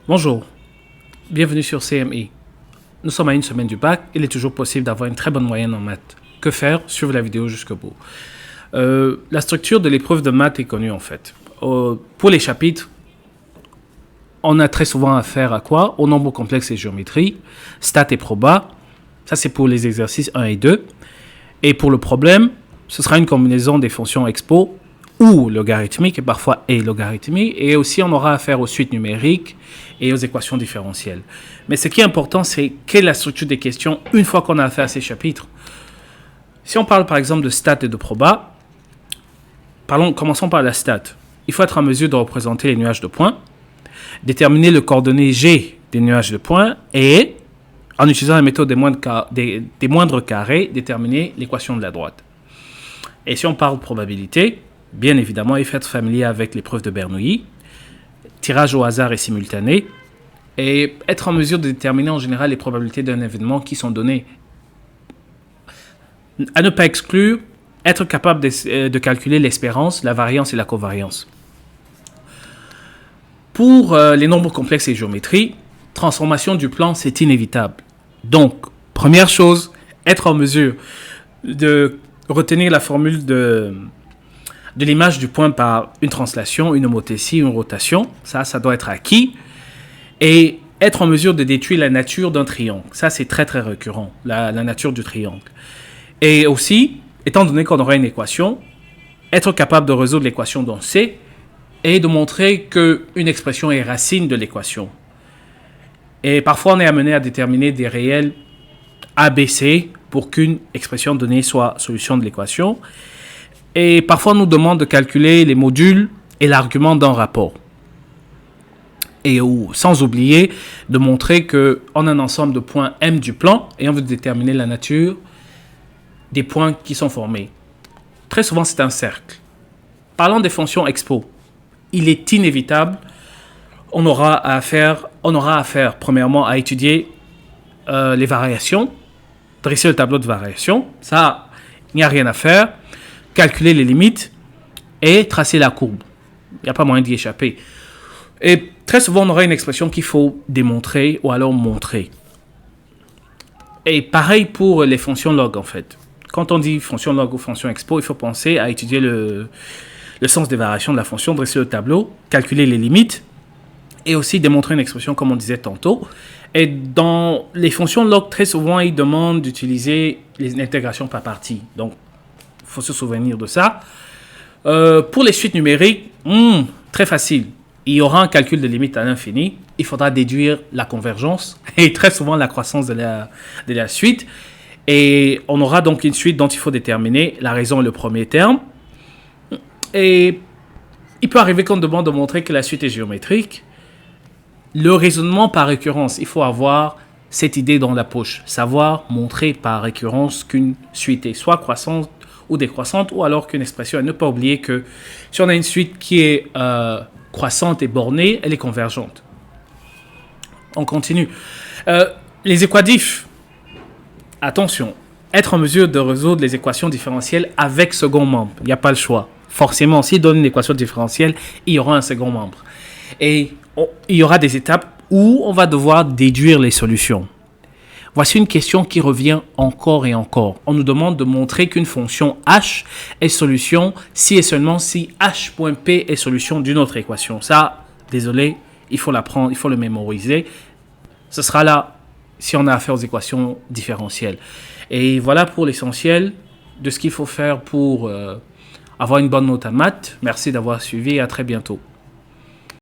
Bonjour, bienvenue sur CMI. Nous sommes à une semaine du bac, il est toujours possible d'avoir une très bonne moyenne en maths. Que faire? Suivez la vidéo jusqu'au bout. La structure de l'épreuve de maths est connue en fait. Pour les chapitres, on a très souvent affaire à quoi? Au nombre complexe et géométrie, stats et proba. Ça c'est pour les exercices 1 et 2. Et pour le problème, ce sera une combinaison des fonctions expo ou logarithmique, et parfois et logarithmique, et aussi on aura affaire aux suites numériques et aux équations différentielles. Mais ce qui est important, c'est quelle est la structure des questions une fois qu'on a affaire à ces chapitres. Si on parle par exemple de stats et de proba, commençons par la stat. Il faut être en mesure de représenter les nuages de points, déterminer le coordonnées G des nuages de points et, en utilisant la méthode des moindres carrés, déterminer l'équation de la droite. Et si on parle de probabilité, bien évidemment, il faut être familier avec l'épreuve de Bernoulli, tirage au hasard et simultané, et être en mesure de déterminer en général les probabilités d'un événement qui sont données. À ne pas exclure, être capable de calculer l'espérance, la variance et la covariance. Pour les nombres complexes et géométrie, transformation du plan, c'est inévitable. Donc, première chose, être en mesure de retenir la formule de l'image du point par une translation, une homothétie, une rotation. Ça doit être acquis. Et être en mesure de détruire la nature d'un triangle. Ça, c'est très, très récurrent, la nature du triangle. Et aussi, étant donné qu'on aura une équation, être capable de résoudre l'équation dans C et de montrer qu'une expression est racine de l'équation. Et parfois, on est amené à déterminer des réels ABC pour qu'une expression donnée soit solution de l'équation. Et parfois, on nous demande de calculer les modules et l'argument d'un rapport. Et sans oublier de montrer qu'on a un ensemble de points M du plan et on veut déterminer la nature des points qui sont formés. Très souvent, c'est un cercle. Parlons des fonctions expo. Il est inévitable, on aura affaire premièrement à étudier les variations, dresser le tableau de variation. Ça, il n'y a rien à faire. Calculer les limites et tracer la courbe. Il n'y a pas moyen d'y échapper. Et très souvent, on aura une expression qu'il faut démontrer ou alors montrer. Et pareil pour les fonctions log, en fait. Quand on dit fonction log ou fonction expo, il faut penser à étudier le sens des variations de la fonction, dresser le tableau, calculer les limites et aussi démontrer une expression comme on disait tantôt. Et dans les fonctions log, très souvent, ils demandent d'utiliser les intégrations par partie. Donc, il faut se souvenir de ça. Pour les suites numériques, très facile. Il y aura un calcul de limite à l'infini. Il faudra déduire la convergence et très souvent la croissance de la suite. Et on aura donc une suite dont il faut déterminer la raison et le premier terme. Et il peut arriver qu'on demande de montrer que la suite est géométrique. Le raisonnement par récurrence, il faut avoir cette idée dans la poche. Savoir montrer par récurrence qu'une suite est soit croissante ou décroissante, ou alors qu'une expression, et ne pas oublier que si on a une suite qui est croissante et bornée, elle est convergente. On continue. Les équadifs, attention, être en mesure de résoudre les équations différentielles avec second membre. Il n'y a pas le choix. Forcément, s'il donne une équation différentielle, il y aura un second membre. Et il y aura des étapes où on va devoir déduire les solutions. Voici une question qui revient encore et encore. On nous demande de montrer qu'une fonction h est solution si et seulement si h.p est solution d'une autre équation. Ça, désolé, il faut l'apprendre, il faut le mémoriser. Ce sera là si on a affaire aux équations différentielles. Et voilà pour l'essentiel de ce qu'il faut faire pour avoir une bonne note en maths. Merci d'avoir suivi et à très bientôt.